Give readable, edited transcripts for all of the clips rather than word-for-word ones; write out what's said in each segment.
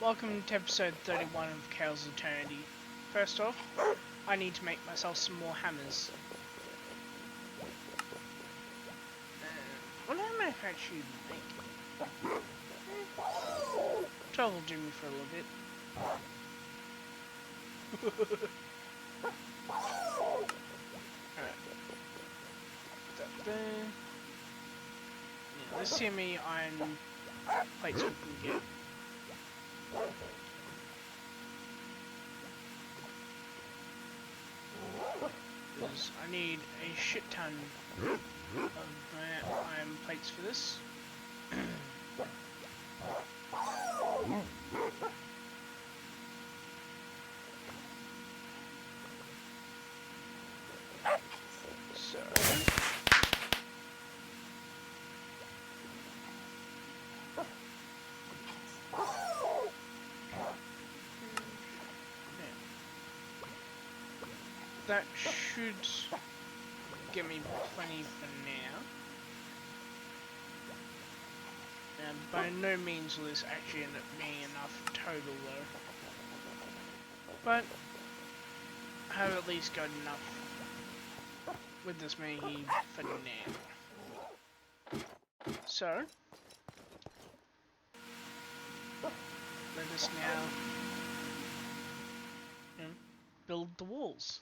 Welcome to episode 31 of Kael's Eternity. First off, I need to make myself some more hammers. What am I actually make? 12 will do me for a little bit. Alright. Put that there. Yeah, let's see how many iron plates we can get. Because I need a shit ton of iron plates for this. So that should give me plenty for now. And by no means will this actually end up being enough total though. But I have at least got enough with this many for now. So let us now build the walls.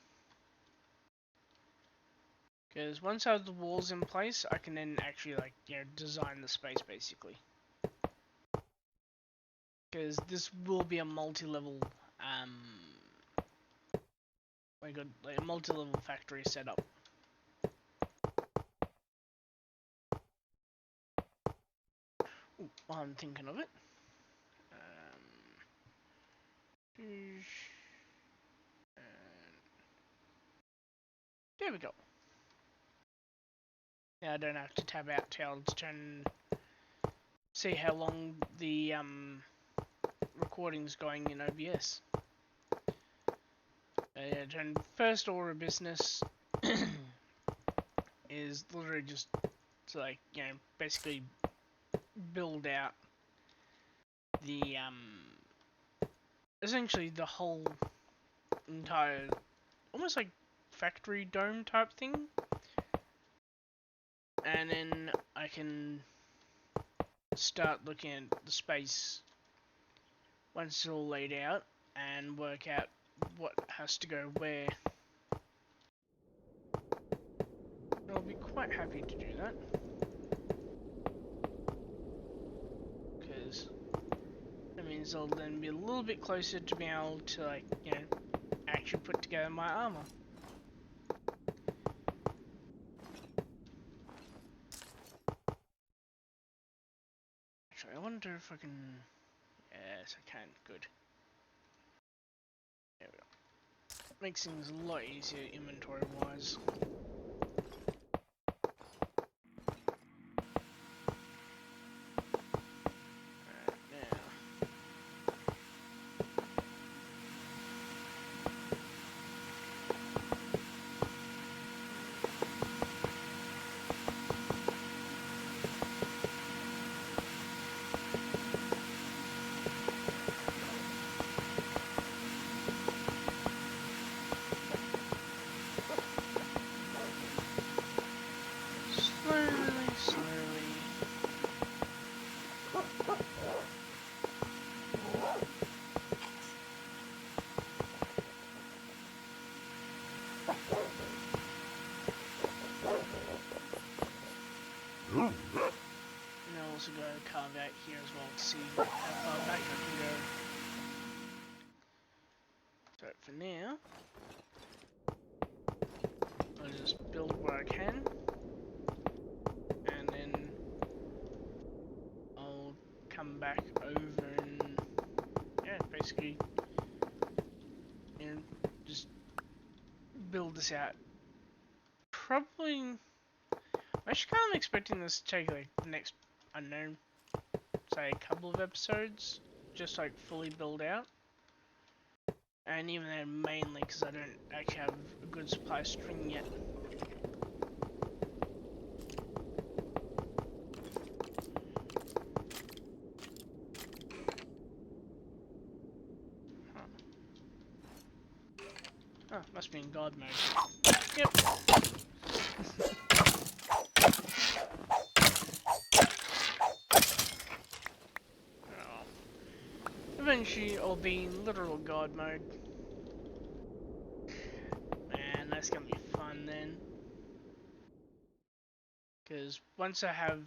Because once I have the walls in place, I can then actually, design the space, basically. Because this will be a multi-level, a multi-level factory setup. Ooh, while I'm thinking of it. There we go. Now I don't have to tab out to able to see how long the recording's going in OBS. First order of business is literally just to basically build out the essentially the whole entire almost like factory dome type thing. And then I can start looking at the space once it's all laid out and work out what has to go where. I'll be quite happy to do that. Because that means I'll then be a little bit closer to being able to actually put together my armor. I wonder if I can... Yes, I can. Good. There we go. Makes things a lot easier inventory-wise. Go carve out here as well to see how far back I can go. So for now, I'll just build where I can, and then I'll come back over and basically just build this out. Probably, I actually kind of expecting this to take the next, I don't know, say a couple of episodes, just fully build out. And even then mainly because I don't actually have a good supply string yet. Huh, must be in God mode. Yep. Oh. Eventually, I'll be in literal God mode. Man, that's gonna be fun then. Because once I have,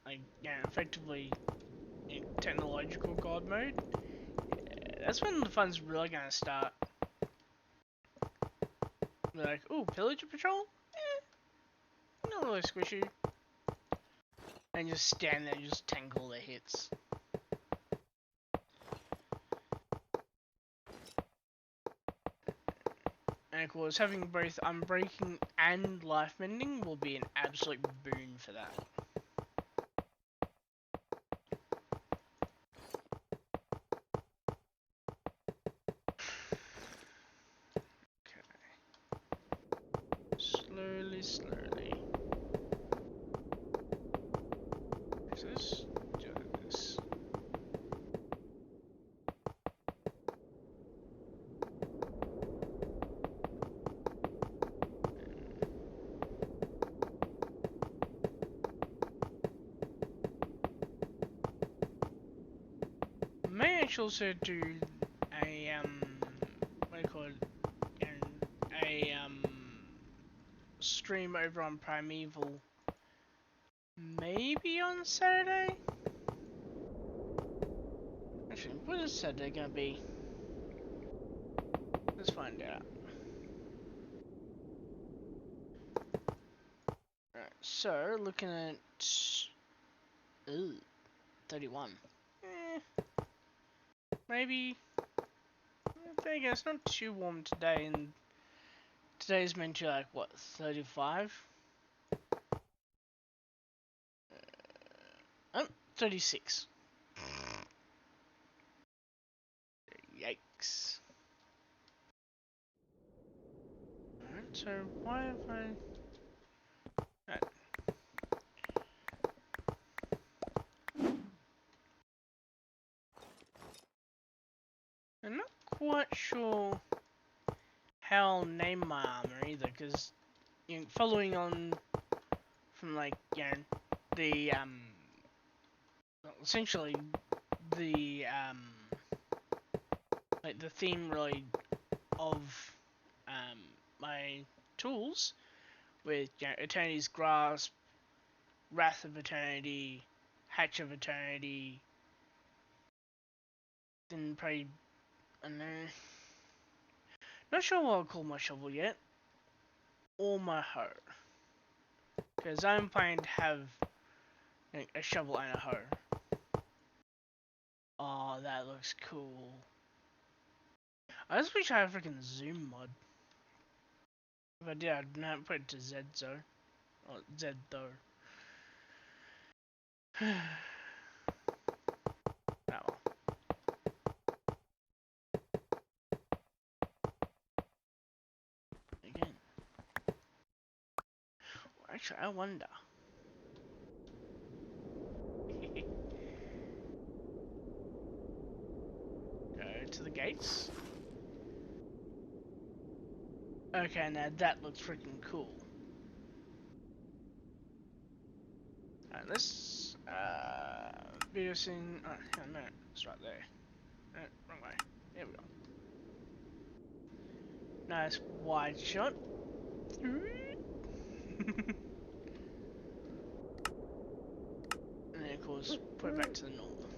like, effectively technological God mode, that's when the fun's really gonna start. Like, ooh, pillager patrol? Not really squishy. And just stand there and just tank all their hits. And of course, having both unbreaking and life mending will be an absolute boon for that. Slowly, slowly. Is this? Do this. May actually also do a what do you call it? A stream over on Primeval. Maybe on Saturday? Actually, what is Saturday gonna be? Let's find out. Right, so looking at 31. Maybe. There you go, it's not too warm today, and today's meant to be like, what, 35? 36. Yikes. Alright, so why have I... Right. I'm not quite sure how I'll name my armor either, because, following on from, like, the, well, essentially, the, like, the theme, really, of, my tools, with, Eternity's Grasp, Wrath of Eternity, Hatch of Eternity, then probably, I don't know, not sure what I'll call my shovel yet, or my hoe, because I'm planning to have, like, a shovel and a hoe. Oh, that looks cool. I just wish I had a freaking zoom mod. If I did, I'd not put it to Z though. Or Z though. Oh well. Again. Well, actually, I wonder. Go to the gates. Okay, now that looks freaking cool. Alright, let's video scene. Oh, no, it's right there. No, wrong way. There we go. Nice wide shot. And then of course put it back to the normal.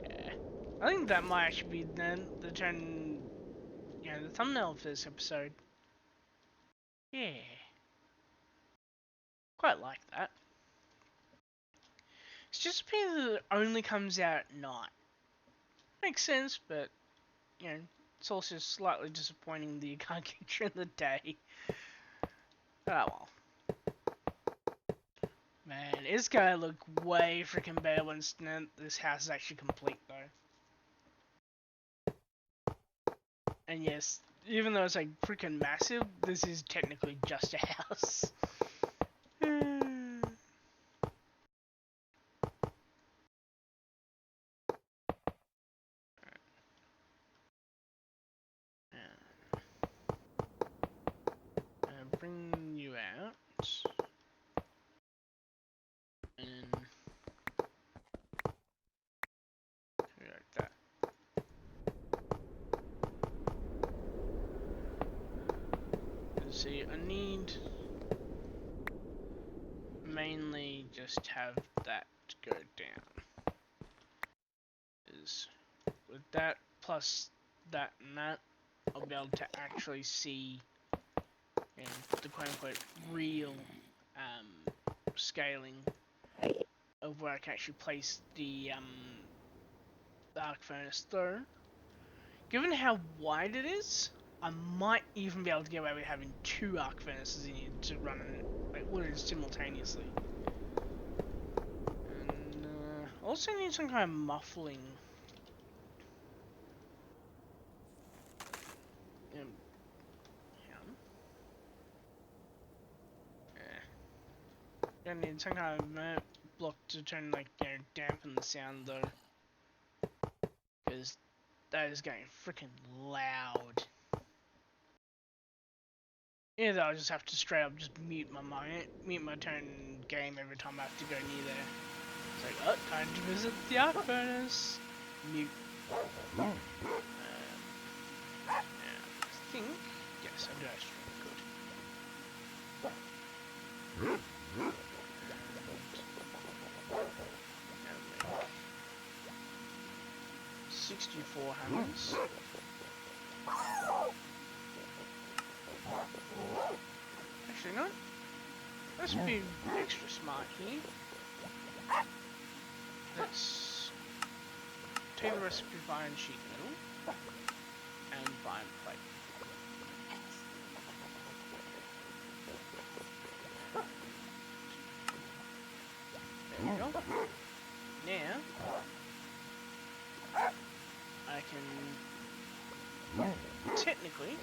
Yeah. I think that might actually be then the the thumbnail for this episode. Yeah. Quite like that. It's just a piece that only comes out at night. Makes sense, but it's also slightly disappointing that you can't get during the day. Oh well. Man, it's gonna look way freaking better once this house is actually complete though. And yes, even though it's like freaking massive, this is technically just a house. see, I need mainly just have that go down. Is with that plus that and that, I'll be able to actually see, you know, the quote-unquote real scaling of where I can actually place the arc furnace. Though, given how wide it is, I might even be able to get away with having 2 arc furnaces in here to run like literally simultaneously. And also need some kind of muffling. Gonna need some kind of block to turn, like, you know, dampen the sound though, because that is getting freaking loud. Either I'll just have to straight up just mute my turn game every time I have to go near there. It's like, oh, time to visit the arc furnace. Mute. Yeah, I think, yes, I do actually. Good. 64 hammers. Actually, no. Let's be extra smart here. Let's take the recipe for iron sheet metal and iron plate. There we go. Now I can technically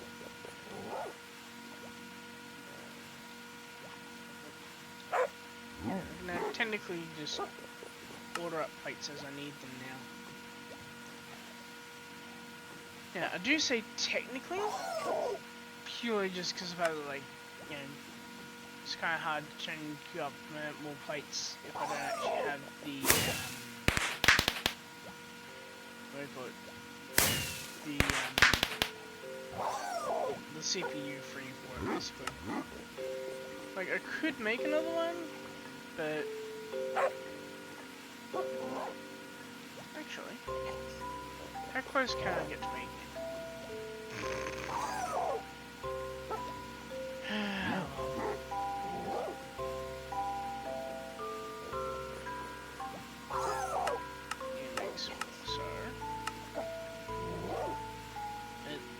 just order up plates as I need them now. Yeah, I do say technically, purely just because of how, like, you know, it's kind of hard to queue up more plates if I don't actually have the, what do you call it? The CPU free for it, basically. Like, I could make another one, but actually, how close can I get to make it?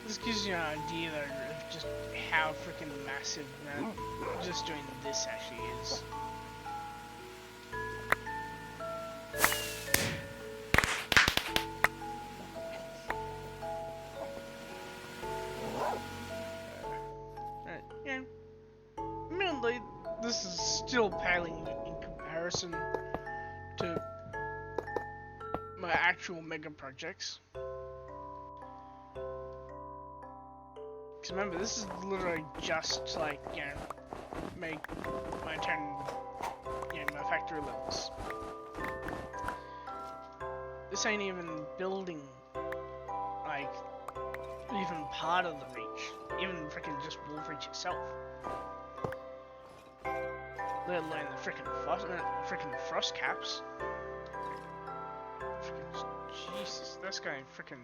This gives you an idea though of just how freaking massive just doing this actually is. Yeah. Admittedly, this is still paling in comparison to my actual mega projects. Because remember, this is literally just like, you know, make my turn, you know, my factory levels. This ain't even building, like, even part of the reach. Even freaking just Wolf Reach itself. Let alone the freaking frost caps. Freaking Jesus, that's going freaking.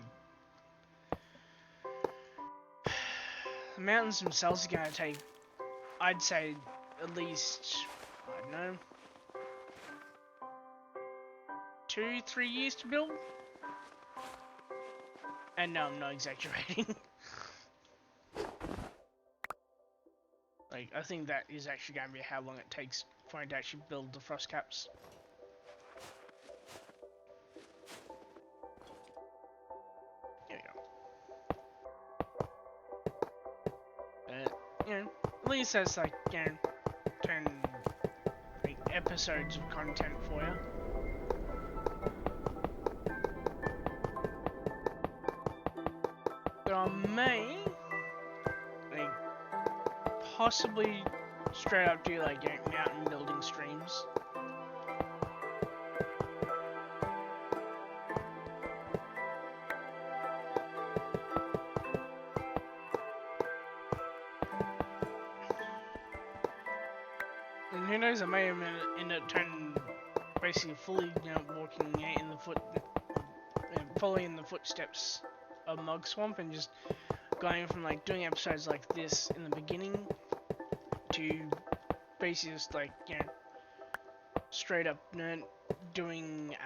The mountains themselves are going to take, I'd say, at least, I don't know, 2-3 years to build. And no, I'm not exaggerating. Like, I think that is actually going to be how long it takes for me to actually build the frost caps. There we go. You know, at least that's like, you know, 10 like, episodes of content for you. So I may, like, possibly straight up do like, you know, mountain building streams. who knows, I may end up turning basically fully, walking in the following in the footsteps of Mug Swamp and just going from like doing episodes like this in the beginning to basically just like, straight up doing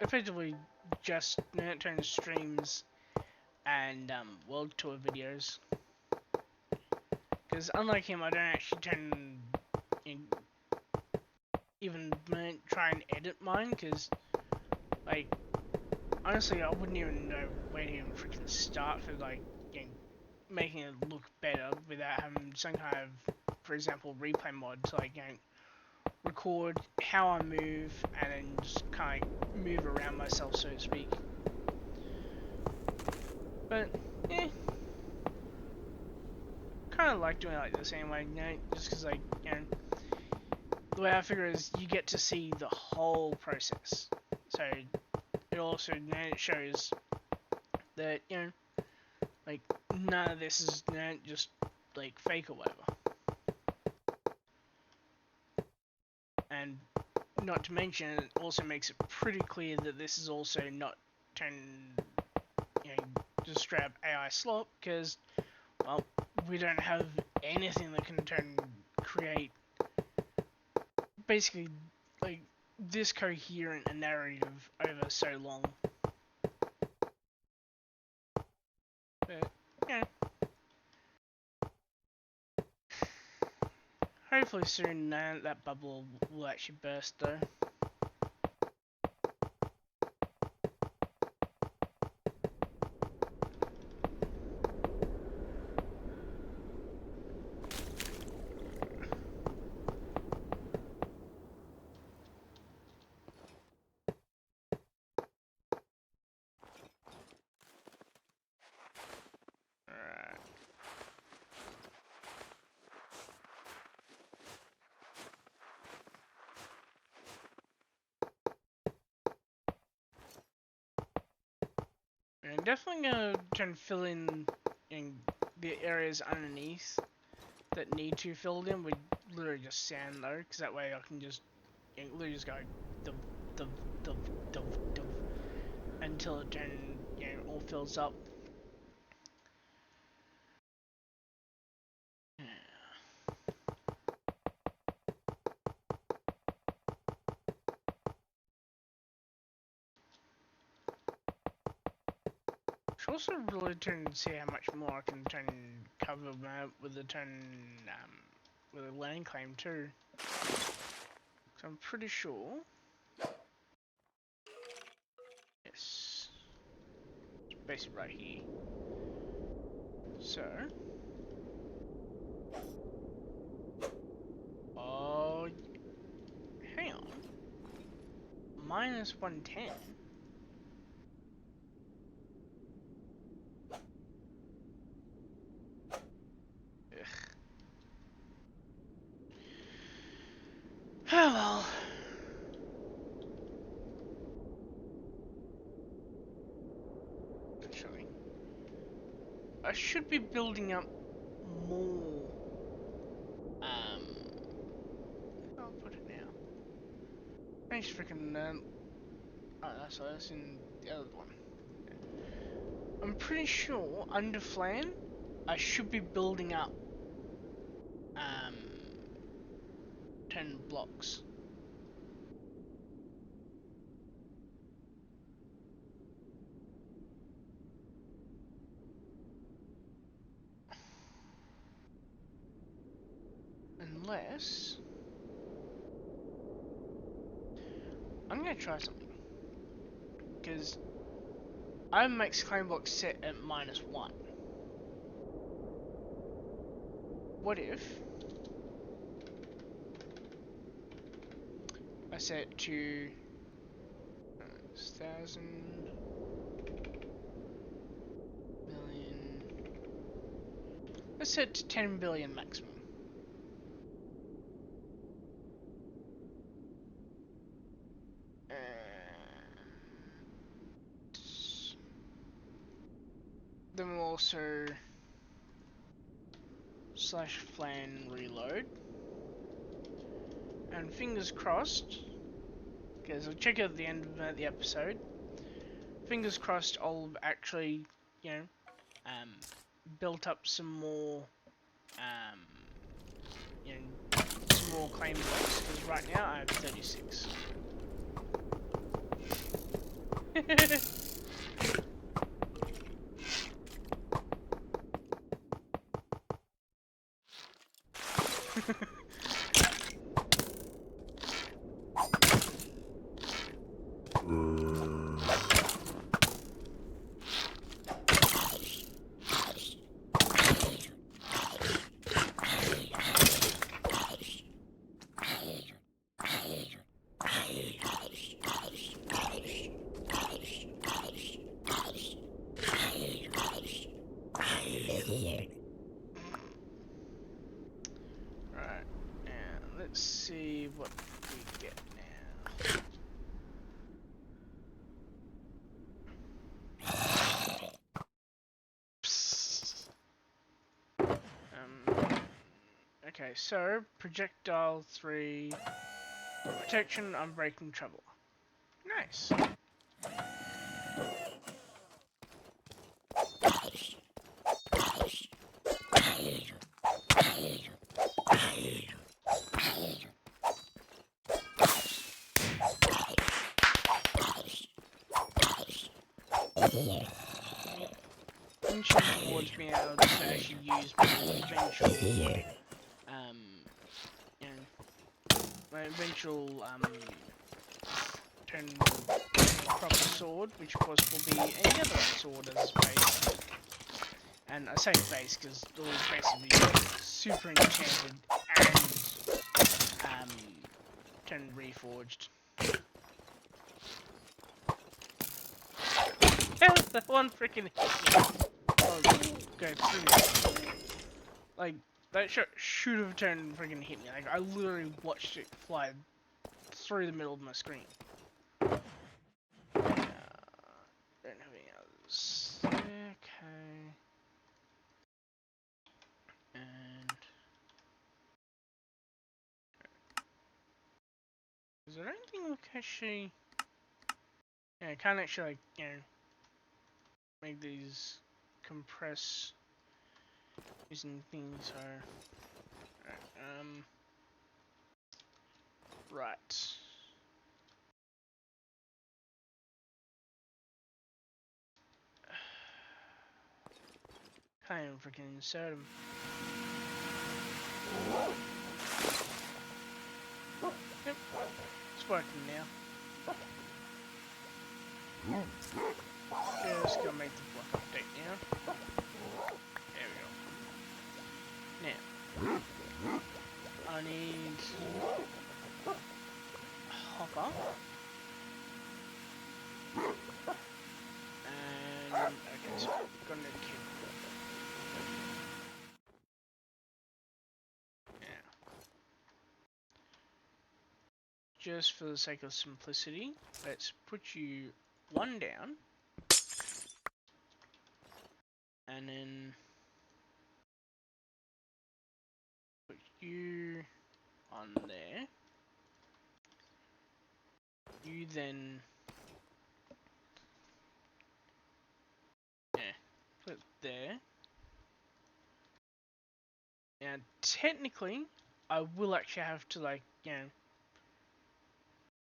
effectively just turn streams and world tour videos. Because unlike him, I don't actually turn even try and edit mine. Because like honestly, I wouldn't even know where to even freaking start for like making it look better without having some kind of, for example, replay mod to like record how I move and then just kind of move around myself, so to speak. But yeah, kind of like doing it like this anyway, just because like the way I figure is you get to see the whole process. So it also it shows that like none of this is just like fake or whatever. And not to mention, it also makes it pretty clear that this is also not just straight up AI slop, because well, we don't have anything that can create basically like this coherent a narrative over so long. But hopefully soon that bubble will actually burst though. I'm definitely gonna try and fill in the areas underneath that need to be filled in with literally just sand though, because that way I can just literally just go dove, dove, dove, dove, dove, until it all fills up. Should also really turn and see how much more I can cover with the with a land claim too. So I'm pretty sure. Yes. It's basically right here. So. Oh. Hang on. Minus 110. Oh well. Actually, I should be building up more. I'll put it now. Thanks, freaking. Oh, that's in the other one. I'm pretty sure under Flan, I should be building up 10 blocks. Unless I'm gonna try something, because I have max claim block set at -1. What if I set it to 1,000 million? Let's set it to 10 billion maximum. Then we'll also /flan reload. And fingers crossed, because I'll check out the end of the episode. Fingers crossed I'll actually, you know, built up some more, you know, some more claim blocks, because right now I have 36. Right, and let's see what we get now. Okay, so projectile 3, protection, unbreaking trouble. Nice. Inching towards being able to actually use my eventual, you know, my eventual, turn proper sword, which of course will be a netherite sword as base. And I say base because it will basically be super enchanted and, turn reforged. That one freaking go through. Like, that shot should have turned and freaking hit me. Like, I literally watched it fly through the middle of my screen. Don't have any others. Okay. And... because I don't think we can actually... yeah, I can't actually, like, you know, make these compress using things, so... right. Can't even freaking insert them. Yep, it's working now. Just gonna make the block update now. There we go. Now, I need a hopper. And, okay, so I'm gonna kill. Now, just for the sake of simplicity, let's put you one down. And then put you on there. You then, yeah, put there. Now, technically, I will actually have to, like, you know,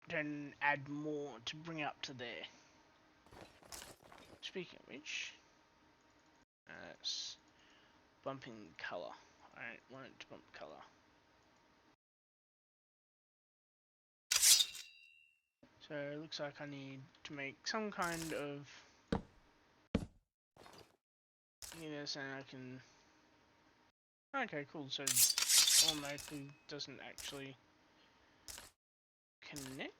then add more to bring up to there. Speaking of which, it's bumping color. I don't want it to bump color. So it looks like I need to make some kind of this, and I can. Okay, cool. So automatically doesn't actually connect.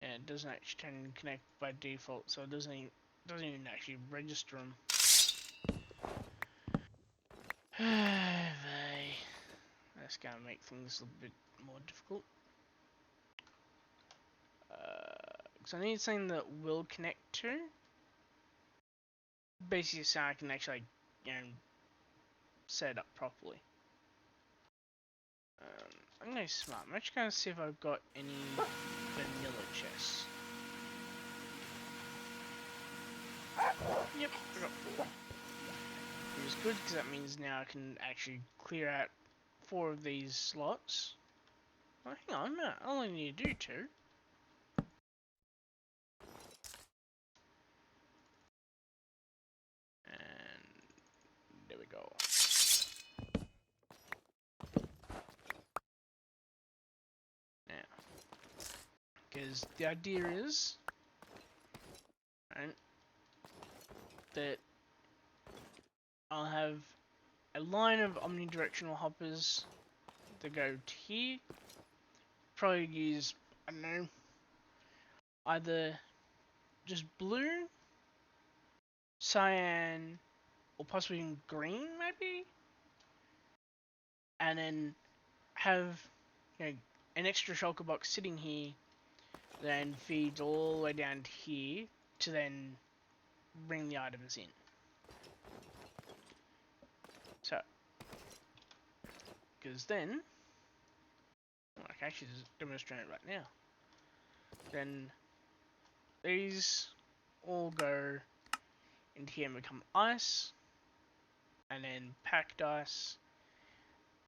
Yeah, it doesn't actually turn and connect by default, so it doesn't even actually register them. That's gonna make things a bit more difficult. Because I need something that will connect to. Basically, so I can actually, like, set it up properly. I'm gonna be smart. I'm just gonna see if I've got any vanilla chests. Yep, I got 4. Which is good because that means now I can actually clear out 4 of these slots. Oh, hang on, no, I only need to do 2. And there we go. Now, because the idea is, right, that I'll have a line of omnidirectional hoppers that go to here. Probably use, I don't know, either just blue, cyan, or possibly even green, maybe? And then have, an extra shulker box sitting here, then feeds all the way down to here to then bring the items in. So, because then, I can actually just demonstrate it right now. Then these all go into here and become ice, and then packed ice,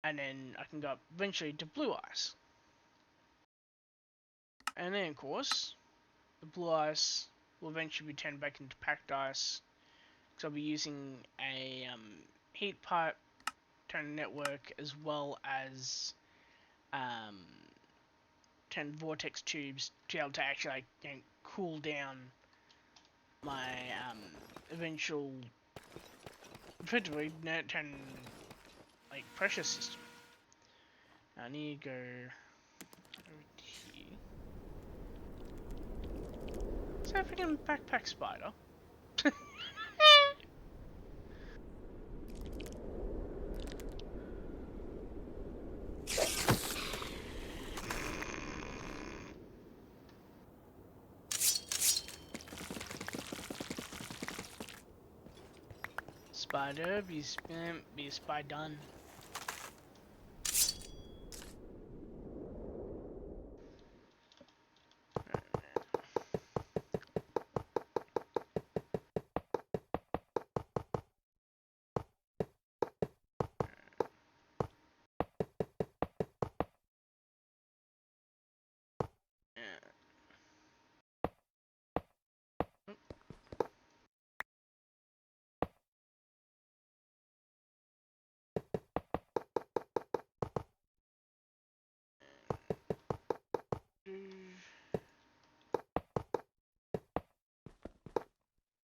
and then I can go up eventually to blue ice. And then, of course, the blue ice will eventually be turned back into packed ice, because I'll be using a heat pipe turn network as well as 10 vortex tubes to be able to actually cool down my eventual effectively net 10 pressure system. I need to go over here. Is that a freaking backpack spider? Spider, be a spy done.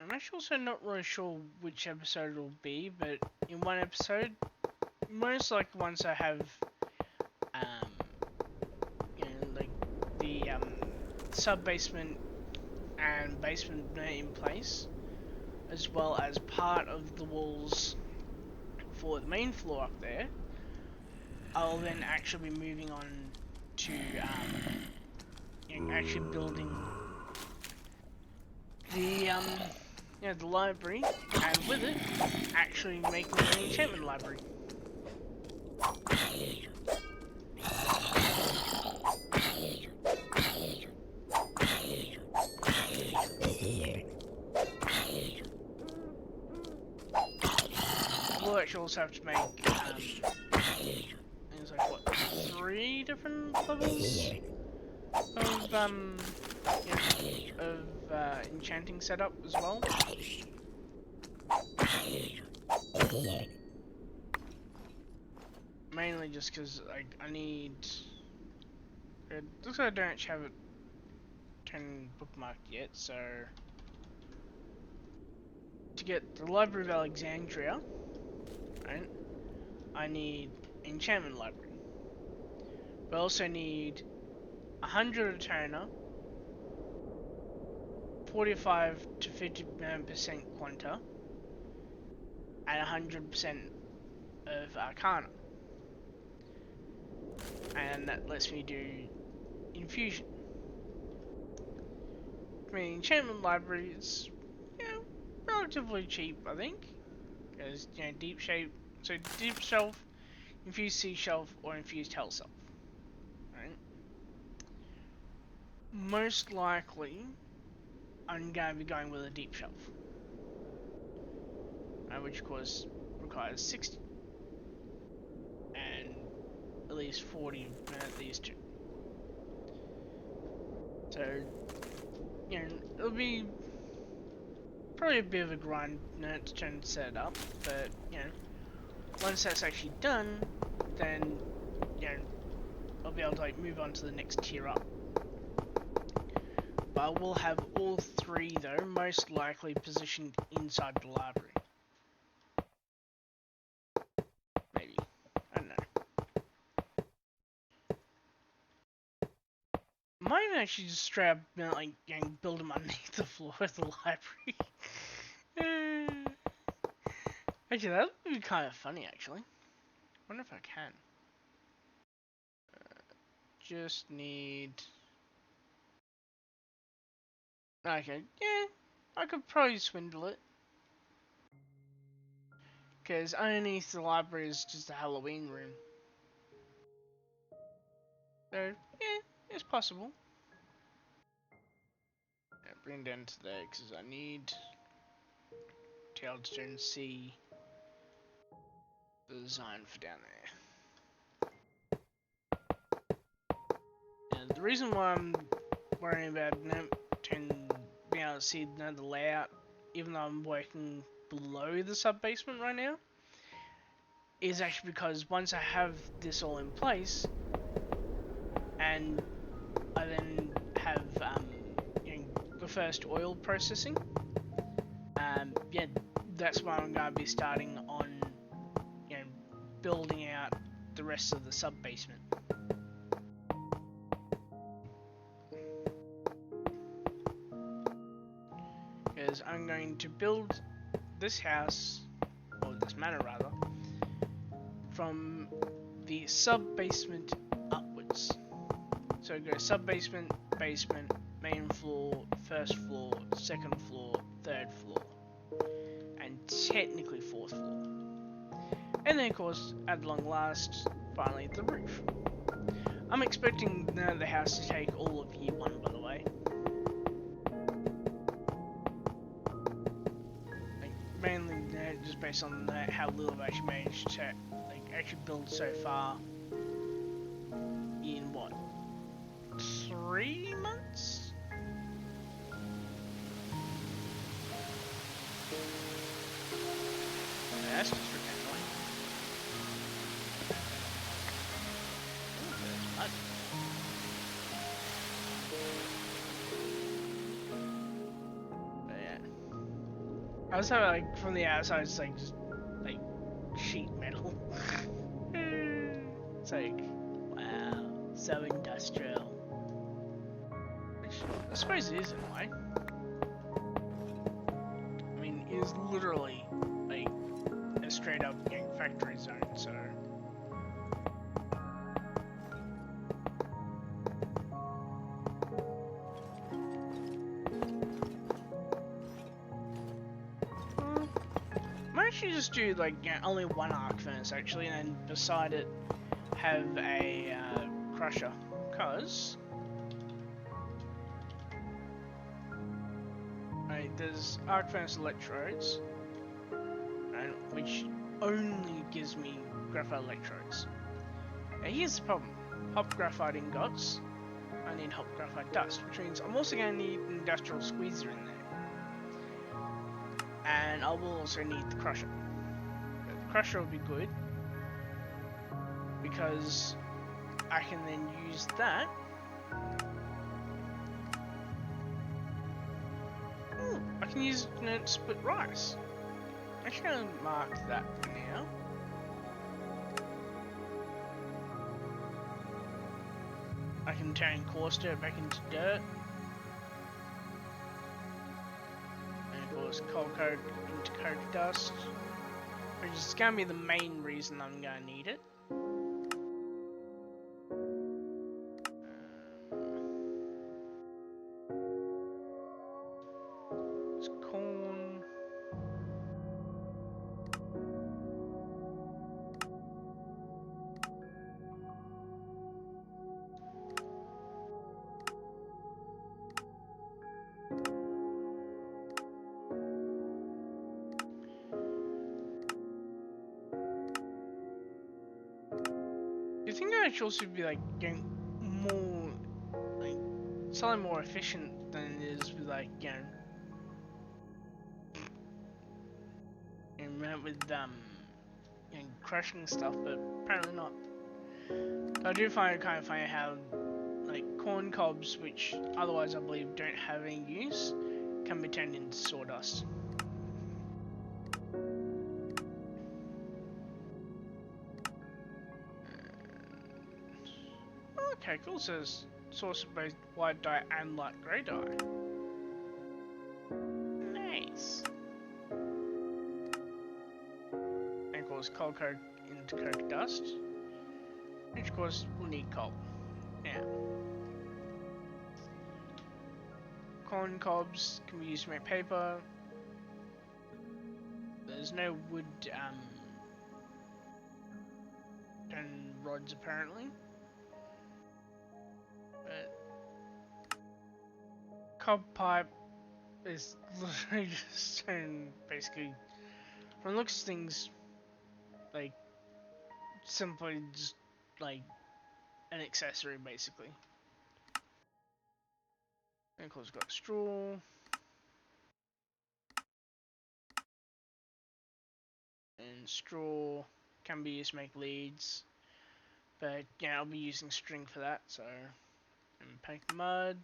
I'm actually also not really sure which episode it'll be, but in one episode, most like once I have, the sub-basement and basement in place, as well as part of the walls for the main floor up there, I'll then actually be moving on to actually building the the library, and with it, actually making an enchantment library. We'll actually also have to make things like what, 3 different levels of enchanting setup as well. Mainly just because I need. It looks like I don't actually have it bookmarked yet, so to get the Library of Alexandria, right, I need enchantment library. But I also need 100 Atona, 45 to 50% Quanta, and 100% of Arcana. And that lets me do Infusion. I mean, enchantment library is, relatively cheap, I think. Because, you know, deep shape, so deep shelf, infused sea shelf, or infused hell shelf. Right? Most likely, I'm going to be going with a deep shelf. Which of course requires 60. And at least 40 at these two. So, you know, it'll be probably a bit of a grind to try and set it up, but, you know, once that's actually done, then, you know, I'll be able to, like, move on to the next tier up. But I will have all three, though, most likely positioned inside the library. Maybe. I don't know. Might even actually just straight up, like, build them underneath the floor of the library. Actually, that would be kind of funny, actually. Wonder if I can. Just need... Okay, yeah, I could probably swindle it. Because underneath the library is just a Halloween room. So, yeah, it's possible. Yeah, bring it down to there, because I need to be able to see the design for down there. And the reason why I'm worrying about being able to see the layout, even though I'm working below the sub-basement right now, is actually because once I have this all in place, and I then have the first oil processing, yeah, that's why I'm going to be starting on building out the rest of the sub-basement. Because I'm going to build this house, or this manor rather, from the sub-basement upwards. So go sub-basement, basement, main floor, first floor, second floor, third floor, and technically fourth floor. And then of course, at long last, finally the roof. I'm expecting the house to take all of year one, by the way. Like, mainly just based on how little I've actually managed to actually build so far in what, 3 months? Yeah, that's just freaking annoying. But yeah. I was having, like, from the outside, it's like, just, like, sheet metal. It's like, wow, so industrial. Which, I suppose it is in a way. I mean, it is literally, like, a straight up factory zone, so... I actually just do like only one arc furnace actually, and then beside it have a crusher, cause there's arc furnace electrodes, right, which only gives me graphite electrodes. Now here's the problem: hop graphite ingots. I need hop graphite dust, which means I'm also going to need an industrial squeezer in there. And I will also need the crusher. But the crusher will be good because I can then use that. Ooh, I can use it to split rice. I'm actually going to mark that for now. I can turn coarse dirt back into dirt. Coal coke into coke dust, which is going to be the main reason I'm going to need it. It's corn. much also be like getting more, like, slightly more efficient than it is with like, with crushing stuff, but apparently not. I do find it kind of funny how like corn cobs, which otherwise I believe don't have any use, can be turned into sawdust. Okay, cool. Says source of both white dye and light grey dye. Nice. And of course, coal coke into coke dust, which of course will need coal. Now, corn cobs can be used to make paper. There's no wood and rods apparently. But cob pipe is literally just basically, from the looks of things, like simply just like an accessory basically. And of course we've got straw. And straw can be used to make leads. But yeah, I'll be using string for that, so and paint mud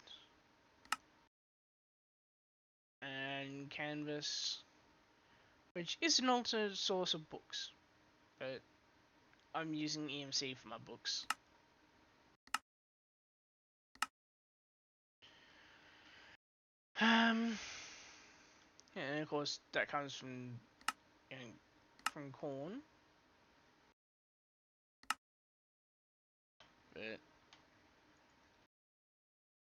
and canvas, which is an alternate source of books, but I'm using EMC for my books. And of course that comes from from corn, but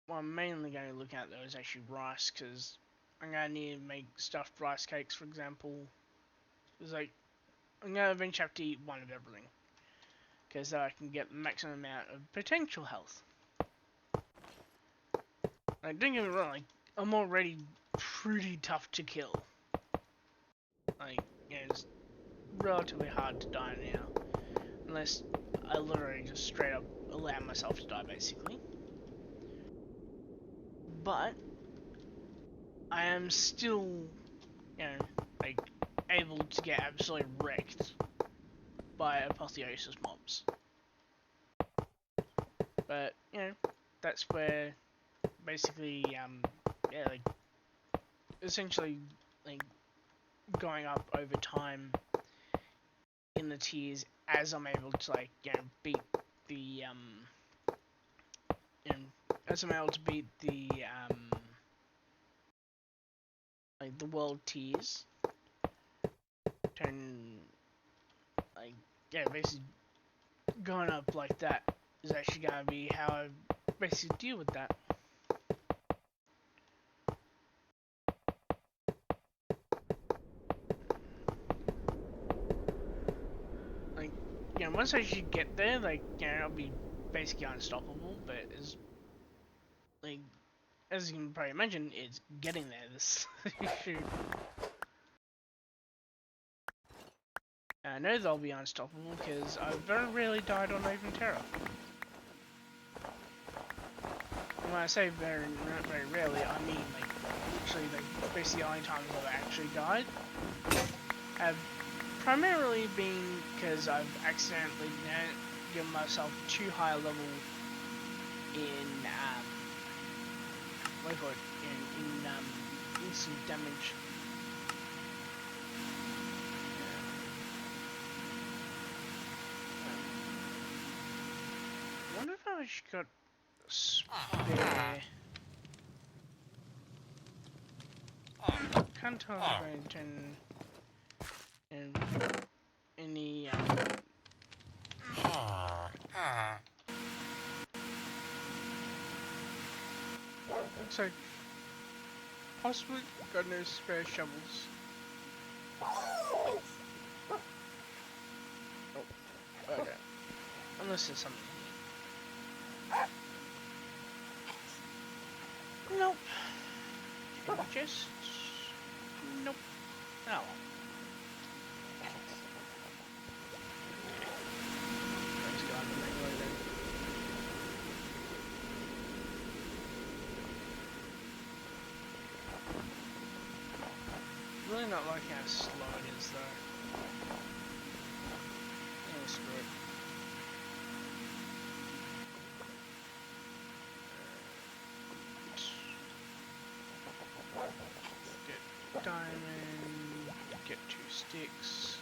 what I'm mainly going to look at though is actually rice, because I'm going to need to make stuffed rice cakes, for example. It's like, I'm going to eventually have to eat one of everything, because I can get the maximum amount of potential health. Like, don't get me wrong, like, I'm already pretty tough to kill. Like, it's relatively hard to die now, unless I literally just straight up allow myself to die, basically. But I am still, like, able to get absolutely wrecked by apotheosis mobs. But, that's where, basically, like, essentially, like, going up over time in the tiers as I'm able to, like, beat the, as I'm able to beat the, like, the world tiers, like, basically going up like that is actually going to be how I basically deal with that. Like, once I should get there, like, I'll be basically unstoppable, but as, like, as you can probably imagine, it's getting there, this issue. I know they'll be unstoppable because I've very rarely died on Open Terror. And when I say very rarely, I mean like literally like basically the only times I've actually died have primarily been because I've accidentally given myself too high a level in what do you call it, in instant damage. I wonder if I just got spare. Can't tell if I'm going to turn any looks like possibly got no spare shovels. Oh, okay. Unless there's something. Nope. Just nope. Oh. Let's go on the regular then. really not liking how slow it is, though. Yeah, screw it. Get diamond, get 2 sticks.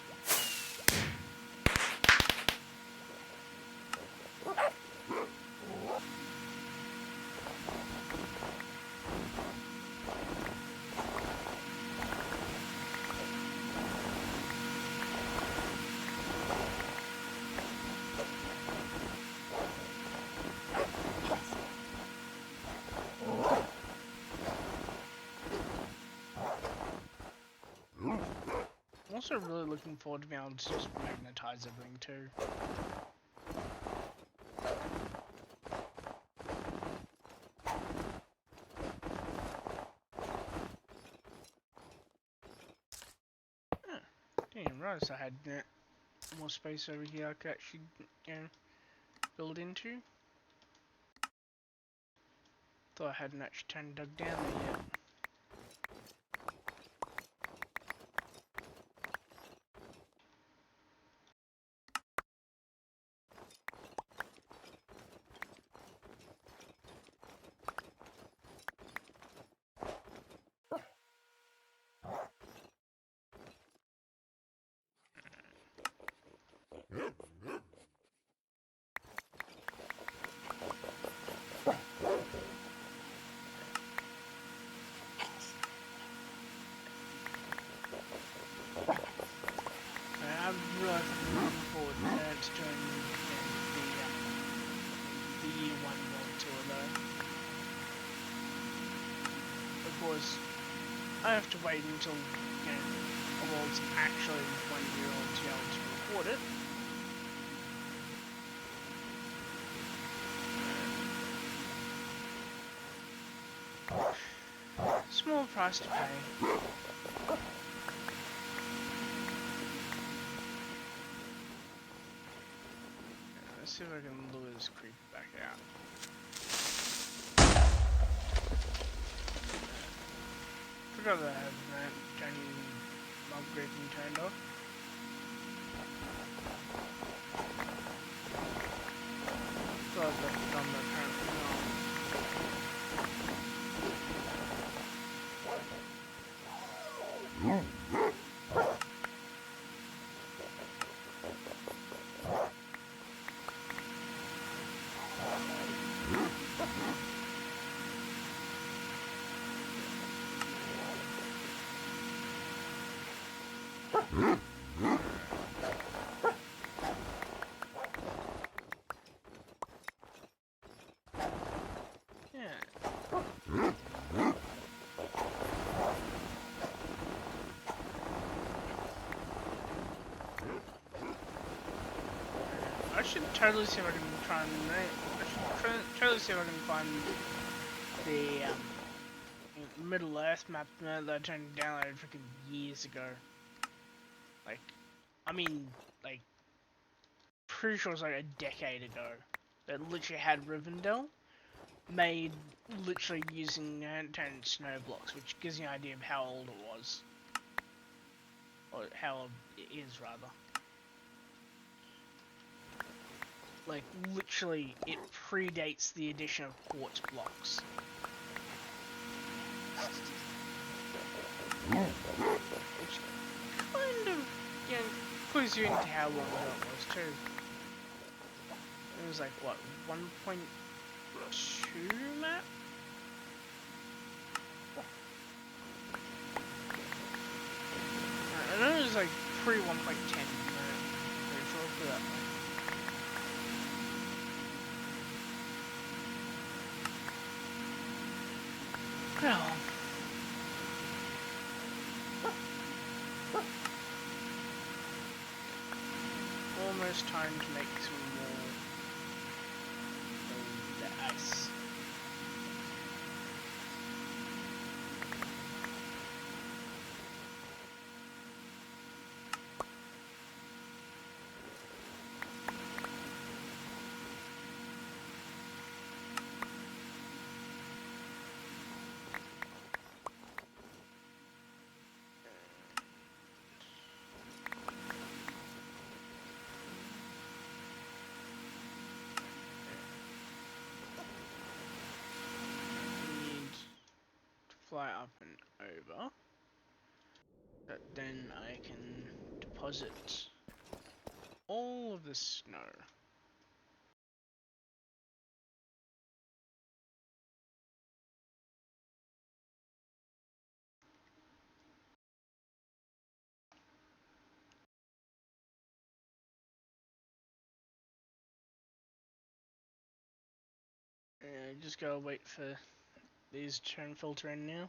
I'm also really looking forward to being able to just magnetize everything too. Didn't even realize I had more space over here I could actually, build into. Thought I hadn't actually dug down there yet. I'm really looking forward to doing the year 1 world tour though. Of course, I have to wait until a world's actually 1 year old to be able to record it. Small price to pay. Let's see if I can lure this creeper back out. Forgot that I had that turning mob griefing turned off. Thought I left it on, but apparently not. I should totally see if I can try and totally see if I can find the Middle Earth map that I turned downloaded freaking years ago. Like, I mean, like, pretty sure it was like a decade ago. That literally had Rivendell made literally using hand-turned snow blocks, which gives you an idea of how old it was. Or how old it is, rather. Like, literally, it predates the addition of quartz blocks. Which kind of, clues you into how long ago it was, too. It was like, what, 1.2 map? I know it was like pre 1.10 map, pretty sure for that one. Well, almost time to make some more of the ice. fly up and over. But then I can deposit all of the snow. Just gotta wait for these to turn filter in now.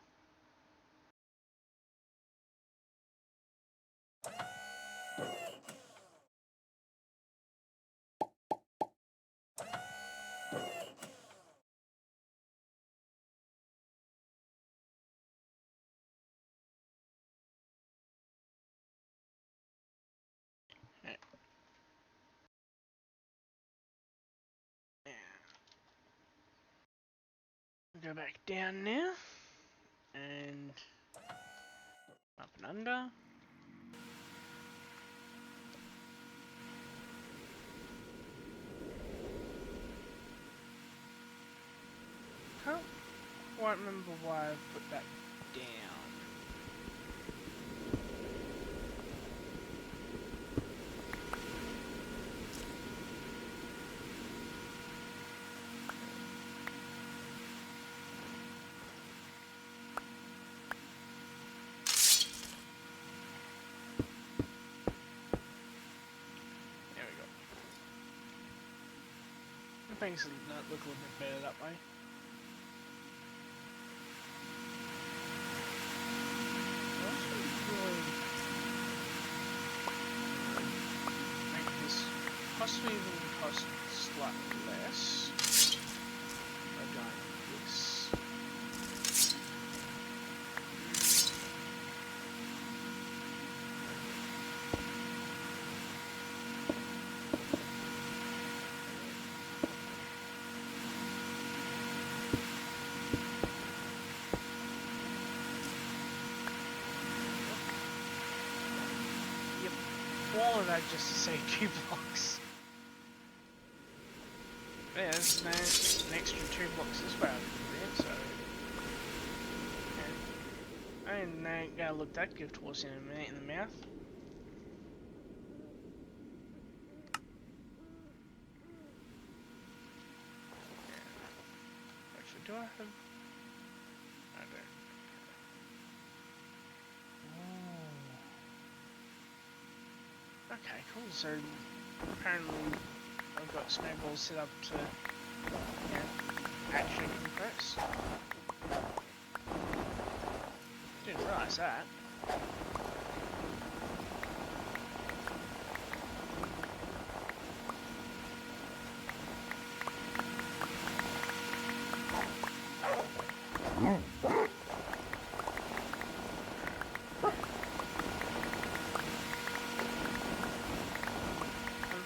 Go back down now, and up and under. Can't quite remember why I put that down. There we go. It makes it look a little bit better that way. Possibly even cost slightly less by doing this. Yep, all of that just to save 2 blocks. Yeah, there's an extra 2 blocks this way out of so... Yeah. I ain't gonna look that gift horse in a minute in the mouth. Actually, do I have... I don't. Oh. Okay, cool, so... Apparently... I've got snowballs set up to, actually compress. Didn't realise that.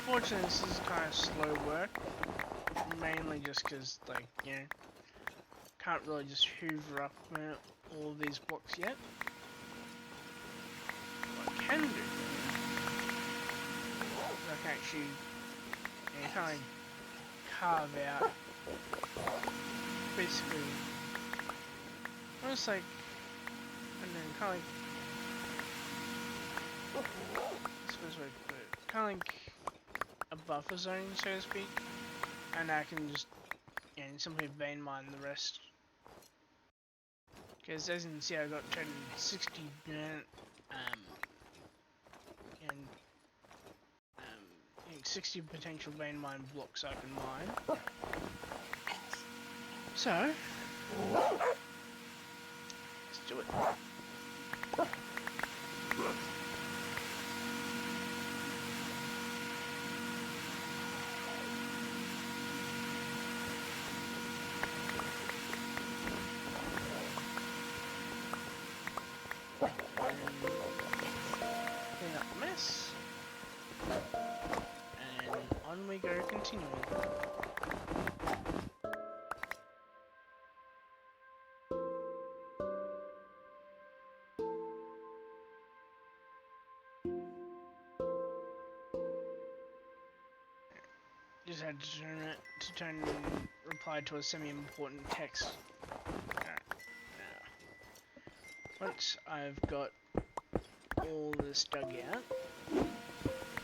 Unfortunately, this is kind of slow work, mainly just because, like, can't really just hoover up all of these blocks yet. What I can do, is I can actually, kind of carve out, basically, almost like, and then kind of like, I suppose I put it, kind of like, a buffer zone, so to speak, and I can just, simply vein mine the rest. Because as you can see, I got 60 and 60 potential vein mine blocks I can mine. So let's do it. Clean up the mess, and on we go, continuing. Just had to turn reply to a semi-important text. Alright, once I've got all this dug out,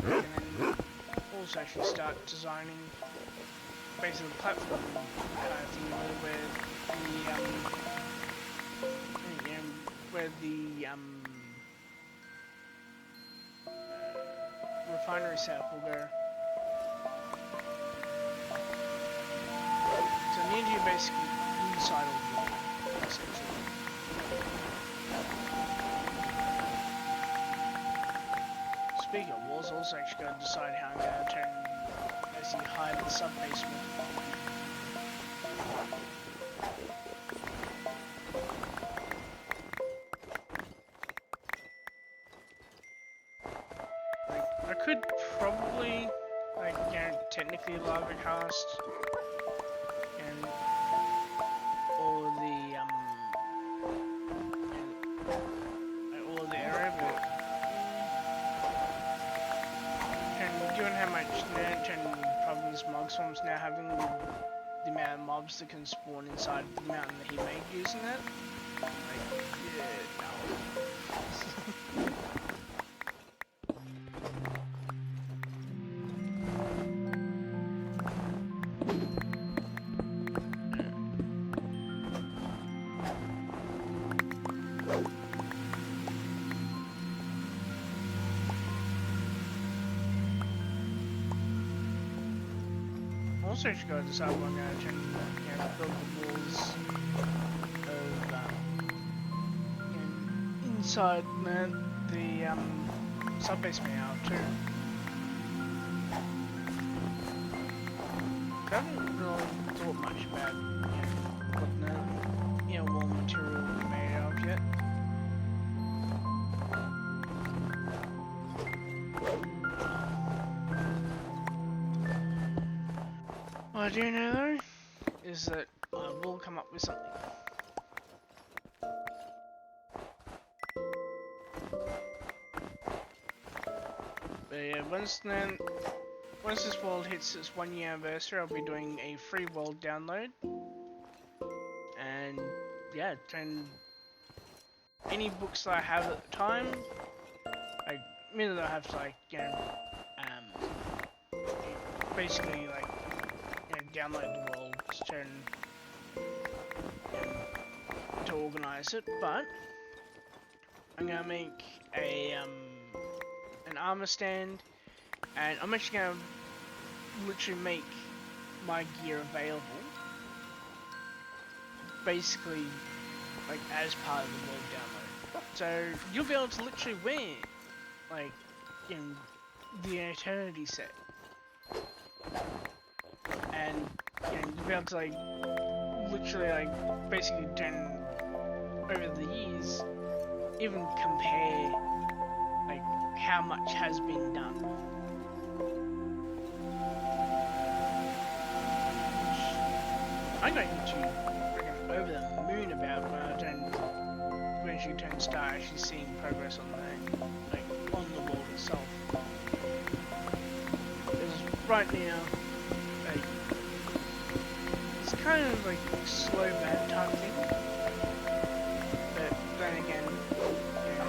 I can then also actually start designing basically the platform kind of thing where the refinery setup will go. So I need you basically inside of the wall, essentially. Speaking of walls, also actually got to decide how I'm going to turn basically hide the sub-basement. Like, I could probably, like, you know, technically lava cast and all the area, but given how much nerch and problems Mog Swarm's now having with the amount of mobs that can spawn inside the mountain that he made using that, like, yeah, no. Also, just got to decide what I'm going to turn, build the walls of inside the sub-basement out too. I haven't really thought much about what the wall material will be made out of yet. What I do know though is that I will come up with something. But yeah, once this world hits its 1 year anniversary, I'll be doing a free world download. And yeah, turn any books that I have at the time, like, that I have to, like, basically, like, download the world to organize it, but I'm gonna make an armor stand, and I'm actually gonna literally make my gear available, basically, like, as part of the world download. So you'll be able to literally wear, like, the Eternity set. And you'll be able to, like, literally, like, basically turn over the years, even compare, like, how much has been done. I'm going to freaking over the moon about when I eventually start actually seeing progress on on the world itself. Because right now, it's kind of like slow bad type thing, but then again,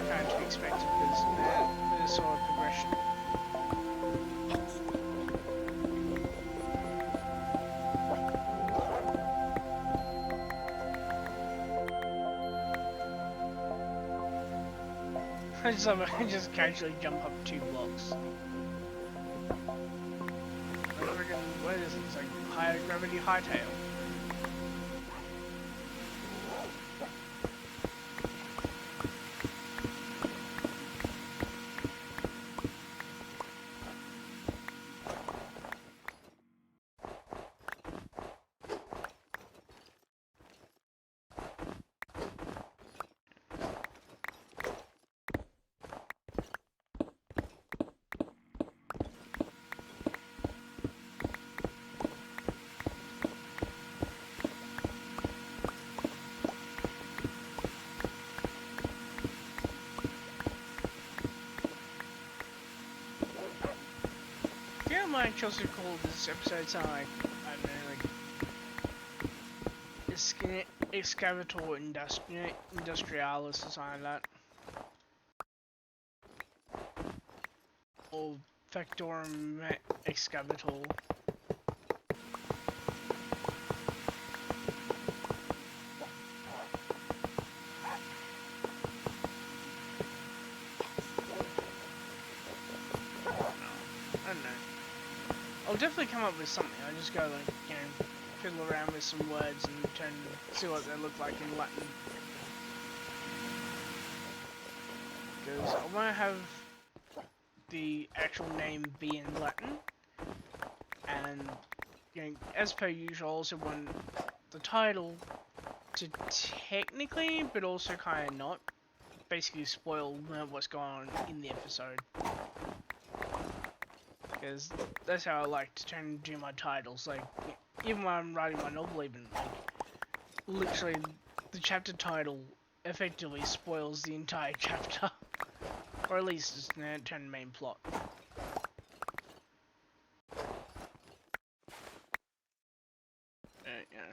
kind of to be expected because there's a sort of progression. I just casually jump up 2 blocks. What is it? It's like higher gravity hightail. I chose to call this episode something like, I don't know, like Excavator Industrialis or something like that. Or Factorum Excavator. I don't know. I'll definitely come up with something. I just go like, you know, fiddle around with some words and see what they look like in Latin. Because I want to have the actual name be in Latin, and you know, as per usual, I also want the title to technically, but also kind of not, basically spoil what's going on in the episode. Because that's how I like to try and do my titles. Like, even when I'm writing my novel, even like, literally, the chapter title effectively spoils the entire chapter, or at least it's the main plot. Yeah.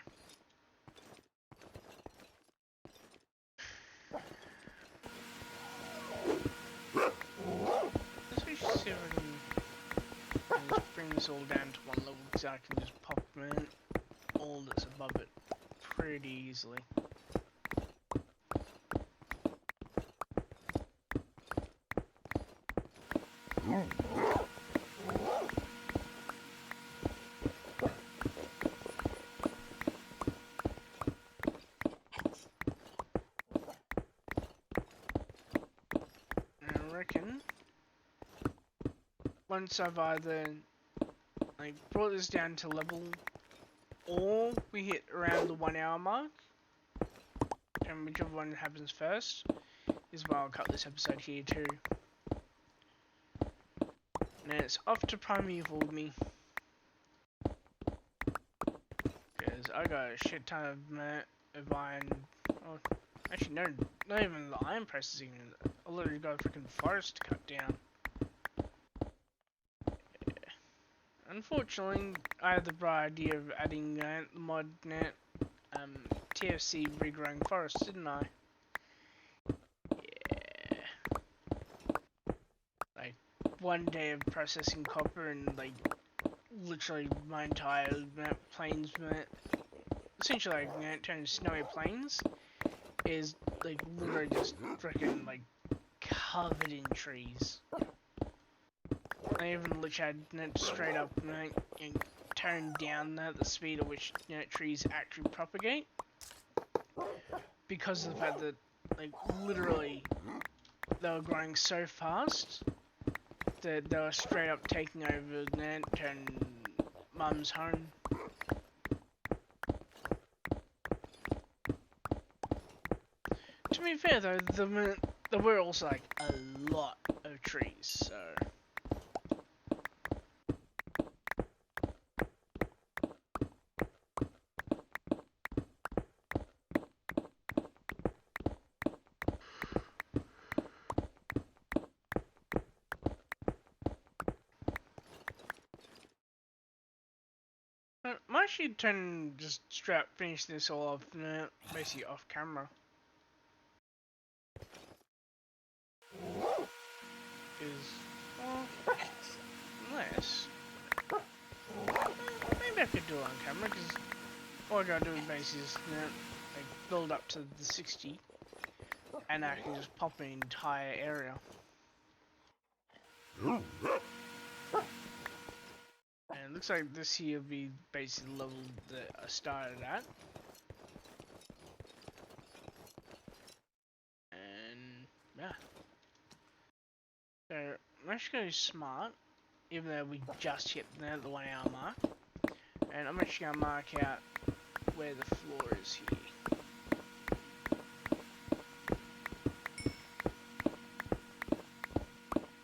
Let's just see if I can just bring this all down to one level, because I can just pop in all that's above it pretty easily. I reckon once I've either like brought this down to level, or we hit around the 1 hour mark, and whichever one happens first is where I'll cut this episode here too. And it's off to Primeval with me, because I got a shit ton of iron. Oh, actually no, not even the iron processing. I literally got a freaking forest to cut down. Unfortunately, I had the bright idea of adding the mod TFC regrowing forest, didn't I? Yeah. Like, 1 day of processing copper and, like, literally my entire plains, essentially, like, turning snowy plains is, like, literally just freaking, like, covered in trees. I even literally had straight up and turned down the speed at which trees actually propagate, because of the fact that like literally they were growing so fast that they were straight up taking over and Mum's home. To be fair though, there were also like a lot of trees, so. I might actually just finish this all off, basically off camera. Because, well, unless, maybe I could do it on camera, because all I gotta do is basically just, like, build up to the 60, and I can just pop an entire area. And it looks like this here will be basically the level that I started at. And yeah. So I'm actually going to smart, even though we just hit the 1 hour mark. And I'm actually going to mark out where the floor is here.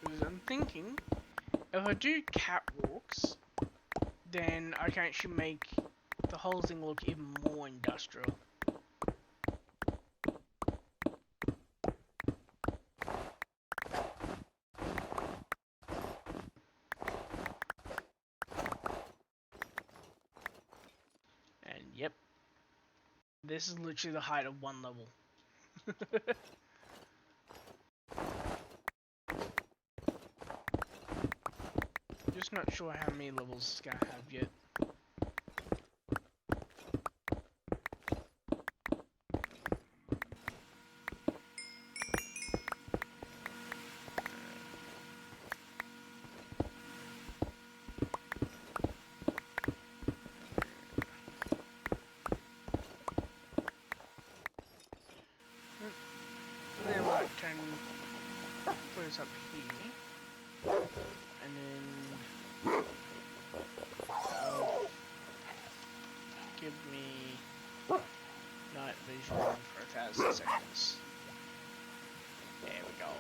Because I'm thinking, if I do catwalks, then I can actually make the whole thing look even more industrial. And yep, this is literally the height of one level. Just not sure how many levels it's gonna have yet. Then I might put this up here, and then give me night vision for 1,000 seconds. There we go.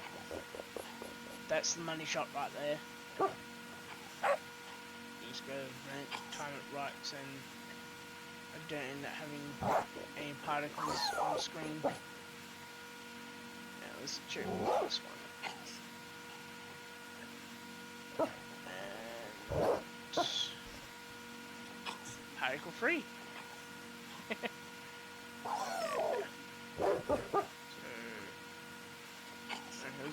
That's the money shot right there. Just go time it right, and I don't end up having any particles on the screen. Now let's check this one. And particle free. Yeah.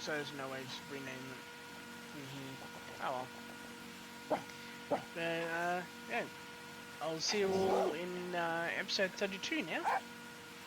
So there's no way to rename it from here. Oh well. But yeah, I'll see you all in episode 32 now.